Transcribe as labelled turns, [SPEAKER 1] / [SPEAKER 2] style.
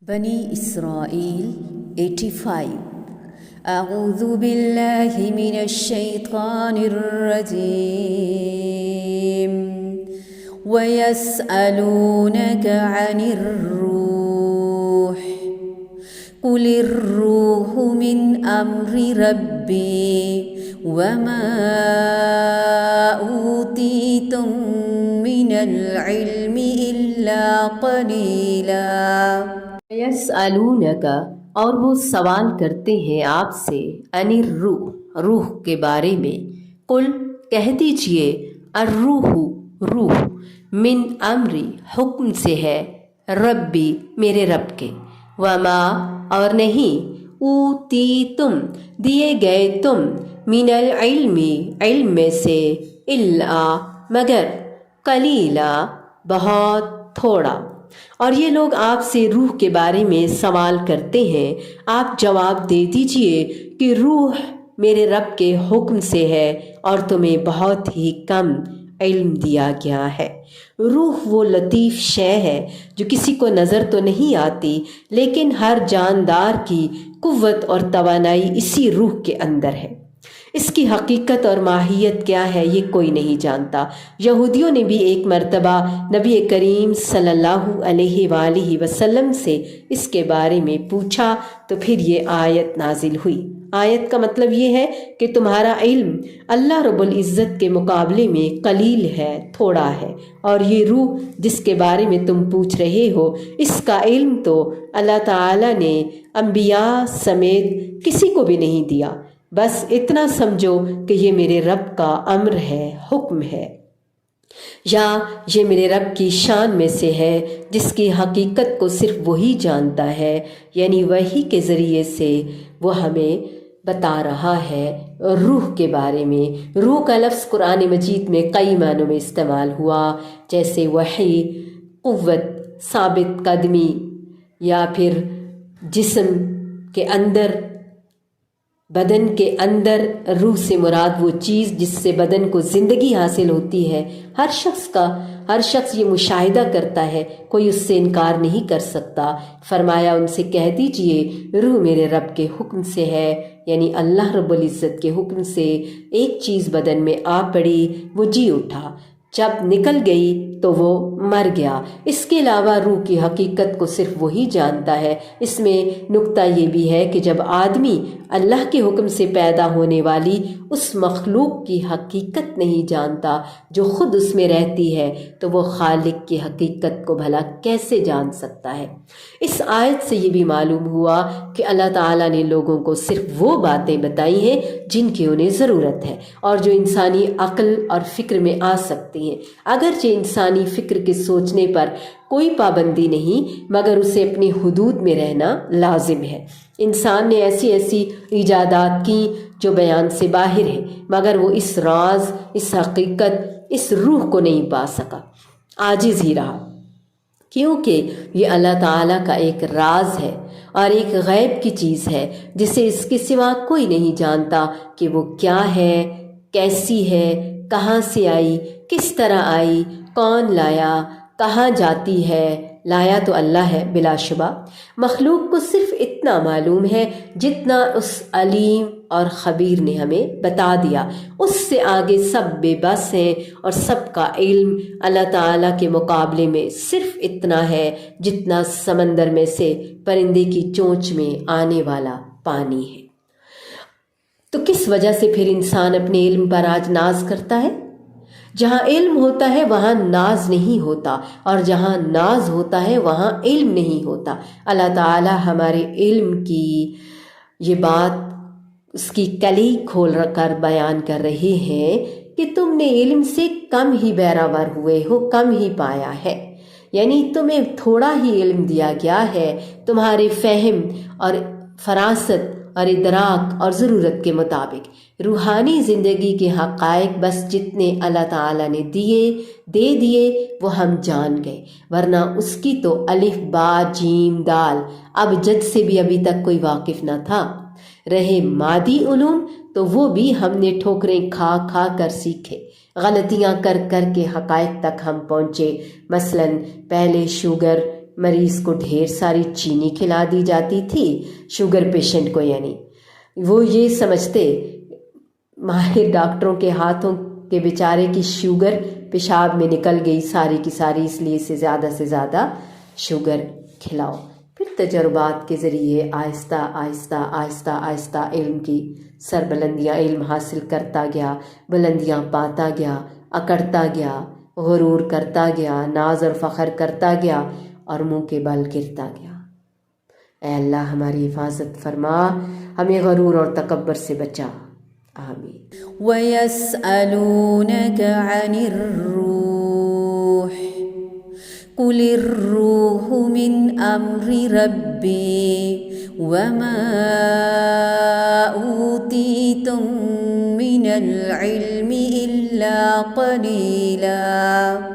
[SPEAKER 1] بنی اسرائیل 85 اعوذ باللہ من الشیطان الرجیم وَيَسْأَلُونَكَ عَنِ الرُّوحِ قُلِ الرُّوحُ مِنْ أَمْرِ رَبِّي وَمَا أُوتِيتُم مِّنَ الْعِلْمِ إِلَّا قَلِيلًا۔
[SPEAKER 2] یسألونک، اور وہ سوال کرتے ہیں آپ سے، عن الروح، روح کے بارے میں۔ قل، کہہ دیجئے، الروح، روح، من امری، حکم سے ہے، ربی، میرے رب کے، وما، اور نہیں، اوتیتم، دیے گئے تم، من العلم، علم میں سے، الا، مگر، قلیلا، بہت تھوڑا۔ اور یہ لوگ آپ سے روح کے بارے میں سوال کرتے ہیں، آپ جواب دے دیجئے کہ روح میرے رب کے حکم سے ہے اور تمہیں بہت ہی کم علم دیا گیا ہے۔ روح وہ لطیف شے ہے جو کسی کو نظر تو نہیں آتی، لیکن ہر جاندار کی قوت اور توانائی اسی روح کے اندر ہے۔ اس کی حقیقت اور ماہیت کیا ہے یہ کوئی نہیں جانتا۔ یہودیوں نے بھی ایک مرتبہ نبی کریم صلی اللہ علیہ وآلہ وسلم سے اس کے بارے میں پوچھا تو پھر یہ آیت نازل ہوئی۔ آیت کا مطلب یہ ہے کہ تمہارا علم اللہ رب العزت کے مقابلے میں قلیل ہے، تھوڑا ہے، اور یہ روح جس کے بارے میں تم پوچھ رہے ہو، اس کا علم تو اللہ تعالیٰ نے انبیاء سمیت کسی کو بھی نہیں دیا۔ بس اتنا سمجھو کہ یہ میرے رب کا امر ہے، حکم ہے، یا یہ میرے رب کی شان میں سے ہے جس کی حقیقت کو صرف وہی جانتا ہے، یعنی وحی کے ذریعے سے وہ ہمیں بتا رہا ہے روح کے بارے میں۔ روح کا لفظ قرآن مجید میں کئی معنوں میں استعمال ہوا، جیسے وحی، قوت، ثابت قدمی، یا پھر جسم کے اندر، بدن کے اندر۔ روح سے مراد وہ چیز جس سے بدن کو زندگی حاصل ہوتی ہے۔ ہر شخص یہ مشاہدہ کرتا ہے، کوئی اس سے انکار نہیں کر سکتا۔ فرمایا ان سے کہہ دیجئے روح میرے رب کے حکم سے ہے، یعنی اللہ رب العزت کے حکم سے ایک چیز بدن میں آ پڑی، وہ جی اٹھا، جب نکل گئی تو وہ مر گیا۔ اس کے علاوہ روح کی حقیقت کو صرف وہی جانتا ہے۔ اس میں نکتہ یہ بھی ہے کہ جب آدمی اللہ کے حکم سے پیدا ہونے والی اس مخلوق کی حقیقت نہیں جانتا جو خود اس میں رہتی ہے، تو وہ خالق کی حقیقت کو بھلا کیسے جان سکتا ہے؟ اس آیت سے یہ بھی معلوم ہوا کہ اللہ تعالیٰ نے لوگوں کو صرف وہ باتیں بتائی ہیں جن کی انہیں ضرورت ہے اور جو انسانی عقل اور فکر میں آ سکتی ہیں۔ اگرچہ انسانی فکر کے سوچنے پر کوئی پابندی نہیں، مگر اسے اپنی حدود میں رہنا لازم ہے۔ انسان نے ایسی ایجادات کی جو بیان سے باہر ہے، مگر وہ اس راز، اس حقیقت، اس روح کو نہیں پا سکا، عاجز ہی رہا، کیونکہ یہ اللہ تعالیٰ کا ایک راز ہے اور ایک غیب کی چیز ہے جسے اس کے سوا کوئی نہیں جانتا کہ وہ کیا ہے، کیسی ہے، کہاں سے آئی، کس طرح آئی، کون لایا، کہاں جاتی ہے۔ لایا تو اللہ ہے بلا شبہ۔ مخلوق کو صرف اتنا معلوم ہے جتنا اس علیم اور خبیر نے ہمیں بتا دیا، اس سے آگے سب بے بس ہیں، اور سب کا علم اللہ تعالیٰ کے مقابلے میں صرف اتنا ہے جتنا سمندر میں سے پرندے کی چونچ میں آنے والا پانی ہے۔ تو کس وجہ سے پھر انسان اپنے علم پر آج ناز کرتا ہے؟ جہاں علم ہوتا ہے وہاں ناز نہیں ہوتا، اور جہاں ناز ہوتا ہے وہاں علم نہیں ہوتا۔ اللہ تعالیٰ ہمارے علم کی یہ بات، اس کی کلی کھول کر بیان کر رہے ہیں کہ تم نے علم سے کم ہی بہرہ ہوئے ہو، کم ہی پایا ہے، یعنی تمہیں تھوڑا ہی علم دیا گیا ہے تمہارے فہم اور فراست اور ادراک اور ضرورت کے مطابق۔ روحانی زندگی کے حقائق بس جتنے اللہ تعالیٰ نے دے دیے وہ ہم جان گئے، ورنہ اس کی تو الف با جیم دال ابجد سے بھی ابھی تک کوئی واقف نہ تھا۔ رہے مادی علوم تو وہ بھی ہم نے ٹھوکریں کھا کھا کر سیکھے، غلطیاں کر کر کے حقائق تک ہم پہنچے۔ مثلاً پہلے شوگر مریض کو ڈھیر ساری چینی کھلا دی جاتی تھی، شوگر پیشنٹ کو، یعنی وہ یہ سمجھتے ماہر ڈاکٹروں کے ہاتھوں کے بیچارے کی شوگر پیشاب میں نکل گئی ساری کی ساری، اس لیے اسے زیادہ سے زیادہ شوگر کھلاؤ۔ پھر تجربات کے ذریعے آہستہ آہستہ آہستہ آہستہ علم کی سربلندیاں، علم حاصل کرتا گیا، بلندیاں پاتا گیا، اکڑتا گیا، غرور کرتا گیا، ناز اور فخر کرتا گیا اور منہ کے بل گرتا گیا۔ اے اللہ ہماری حفاظت فرما، ہمیں غرور اور تکبر سے بچا، آمین۔
[SPEAKER 1] وَيَسْأَلُونَكَ عَنِ الرُّوحِ قُلِ الرُّوحُ مِنْ أَمْرِ رَبِّي وَمَا أُوتِيتُم مِّنَ الْعِلْمِ إِلَّا قَلِيلًا